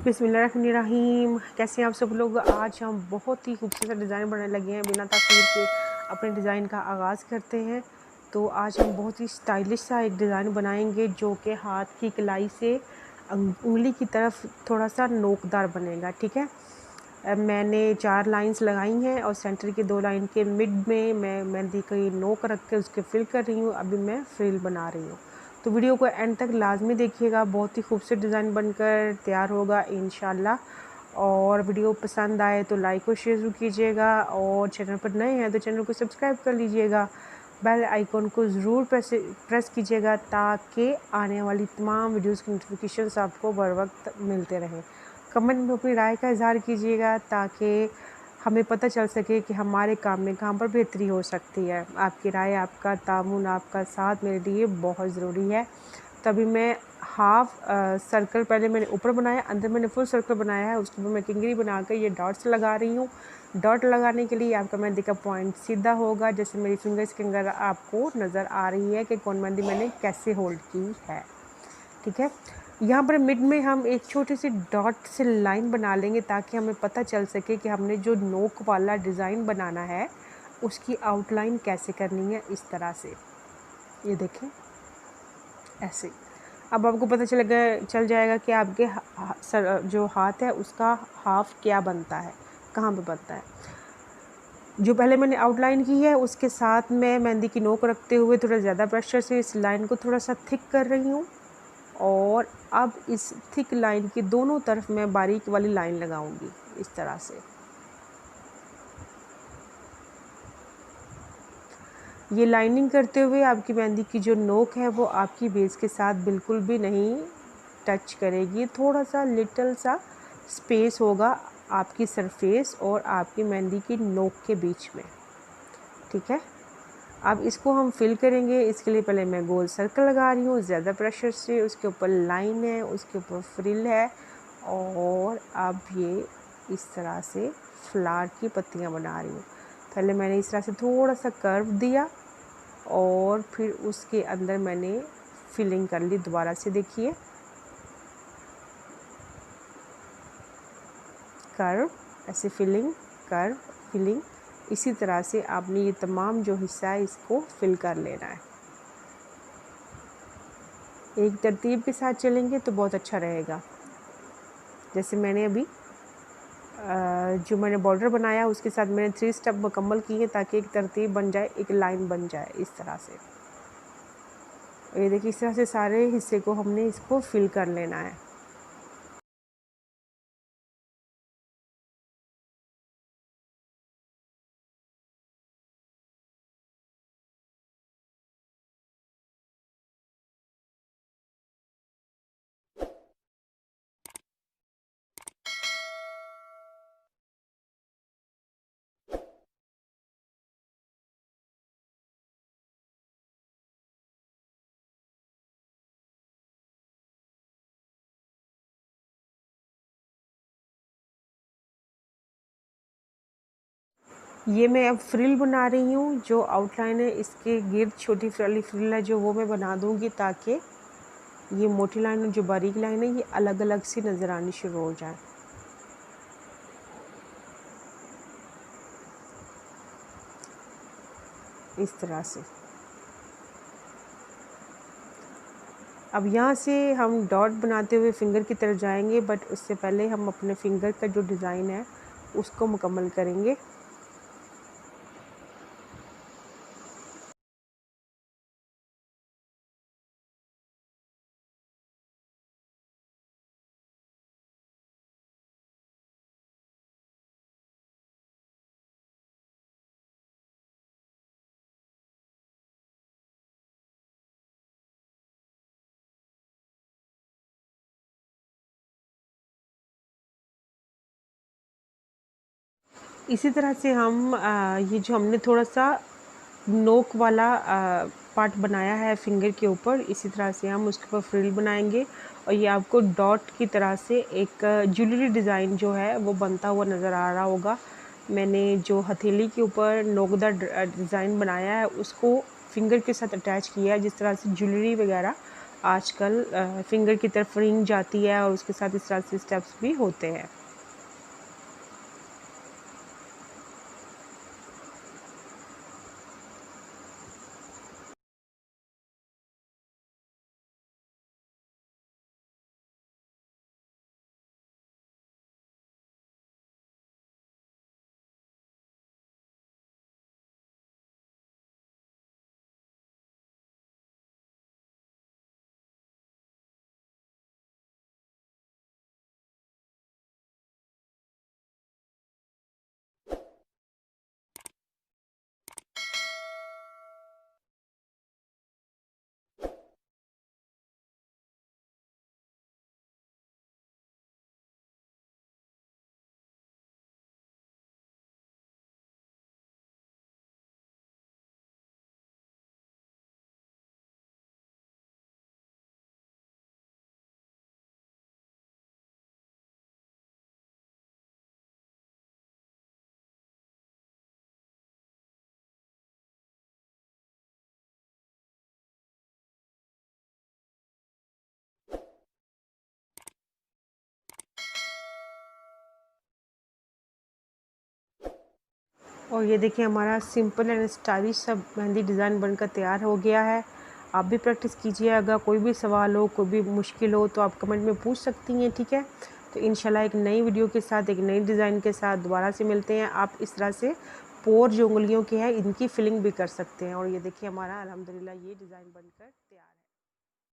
बिस्मिल्लाहिर्रहमानिर्रहीम। कैसे हैं आप सब लोग। आज हम बहुत ही खूबसूरत डिज़ाइन बनाने लगे हैं। बिना तखमीर के अपने डिज़ाइन का आगाज़ करते हैं। तो आज हम बहुत ही स्टाइलिश सा एक डिज़ाइन बनाएंगे जो कि हाथ की कलाई से उंगली की तरफ थोड़ा सा नोकदार बनेगा। ठीक है। मैंने 4 लाइंस लगाई हैं और सेंटर की 2 लाइन के मिड में मैं मेहंदी की नोक रख के उसके फिल कर रही हूँ। अभी मैं फ्रिल बना रही हूँ, तो वीडियो को एंड तक लाजमी देखिएगा। बहुत ही खूबसूरत डिज़ाइन बनकर तैयार होगा इंशाल्लाह। और वीडियो पसंद आए तो लाइक और शेयर ज़रूर कीजिएगा, और चैनल पर नए हैं तो चैनल को सब्सक्राइब कर लीजिएगा। बेल आइकॉन को ज़रूर प्रेस कीजिएगा ताकि आने वाली तमाम वीडियोज़ की नोटिफिकेशंस आपको बर वक्त मिलते रहें। कमेंट में अपनी राय का इज़हार कीजिएगा ताकि हमें पता चल सके कि हमारे काम में कहाँ पर बेहतरी हो सकती है। आपकी राय, आपका तामुन, आपका साथ मेरे लिए बहुत ज़रूरी है। तभी मैं हाफ सर्कल पहले मैंने ऊपर बनाया, अंदर मैंने फुल सर्कल बनाया है। उसके बाद मैं किंगरी बनाकर ये डॉट्स लगा रही हूँ। डॉट लगाने के लिए आपका मेहंदी का पॉइंट सीधा होगा, जैसे मेरी फिंगर्स के अंदर आपको नज़र आ रही है कि कौन मेहंदी मैंने कैसे होल्ड की है। ठीक है। यहाँ पर मिड में हम एक छोटी सी डॉट से लाइन बना लेंगे ताकि हमें पता चल सके कि हमने जो नोक वाला डिज़ाइन बनाना है उसकी आउटलाइन कैसे करनी है। इस तरह से ये देखें, ऐसे। अब आपको पता चल जाएगा कि आपके जो हाथ है उसका हाफ क्या बनता है, कहाँ पे बनता है। जो पहले मैंने आउटलाइन की है उसके साथ मैं मेहंदी की नोक रखते हुए थोड़ा ज़्यादा प्रेशर से इस लाइन को थोड़ा सा थिक कर रही हूँ। और अब इस थिक लाइन की दोनों तरफ मैं बारीक वाली लाइन लगाऊंगी इस तरह से। ये लाइनिंग करते हुए आपकी मेहंदी की जो नोक है वो आपकी बेस के साथ बिल्कुल भी नहीं टच करेगी। थोड़ा सा लिटिल सा स्पेस होगा आपकी सरफेस और आपकी मेहंदी की नोक के बीच में। ठीक है। अब इसको हम फिल करेंगे। इसके लिए पहले मैं गोल सर्कल लगा रही हूँ ज़्यादा प्रेशर से। उसके ऊपर लाइन है, उसके ऊपर फ्रिल है, और अब ये इस तरह से फ्लावर की पत्तियाँ बना रही हूँ। पहले मैंने इस तरह से थोड़ा सा कर्व दिया और फिर उसके अंदर मैंने फिलिंग कर ली। दोबारा से देखिए, कर्व, ऐसे फिलिंग, कर्व, फिलिंग। इसी तरह से आपने ये तमाम जो हिस्सा है इसको फिल कर लेना है। एक तरतीब के साथ चलेंगे तो बहुत अच्छा रहेगा। जैसे मैंने अभी जो मैंने बॉर्डर बनाया उसके साथ मैंने 3 स्टेप मुकम्मल किए ताकि एक तरतीब बन जाए, एक लाइन बन जाए इस तरह से। और ये देखिए, इस तरह से सारे हिस्से को हमने इसको फिल कर लेना है। ये मैं अब फ्रिल बना रही हूँ। जो आउटलाइन है इसके गिर्द छोटी वाली फ्रिल है जो वो मैं बना दूँगी ताकि ये मोटी लाइन और जो बारीक लाइन है ये अलग अलग सी नज़र आनी शुरू हो जाए। इस तरह से। अब यहाँ से हम डॉट बनाते हुए फिंगर की तरफ जाएंगे, बट उससे पहले हम अपने फिंगर का जो डिज़ाइन है उसको मुकम्मल करेंगे। इसी तरह से हम ये जो हमने थोड़ा सा नोक वाला पार्ट बनाया है फिंगर के ऊपर, इसी तरह से हम उसके ऊपर फ्रिल बनाएंगे और ये आपको डॉट की तरह से एक ज्वेलरी डिज़ाइन जो है वो बनता हुआ नज़र आ रहा होगा। मैंने जो हथेली के ऊपर नोकदार डिज़ाइन बनाया है उसको फिंगर के साथ अटैच किया है, जिस तरह से ज्वेलरी वगैरह आजकल फिंगर की तरफ रिंग जाती है और उसके साथ इस तरह से स्टेप्स भी होते हैं। और ये देखिए हमारा सिंपल एंड स्टाइलिश सा मेहंदी डिज़ाइन बनकर तैयार हो गया है। आप भी प्रैक्टिस कीजिए। अगर कोई भी सवाल हो, कोई भी मुश्किल हो तो आप कमेंट में पूछ सकती हैं, ठीक है। तो इंशाल्लाह एक नई वीडियो के साथ, एक नई डिज़ाइन के साथ दोबारा से मिलते हैं। आप इस तरह से पोर जो उंगलियों के हैं इनकी फिलिंग भी कर सकते हैं। और ये देखिए हमारा अल्हम्दुलिल्लाह ये डिज़ाइन बनकर तैयार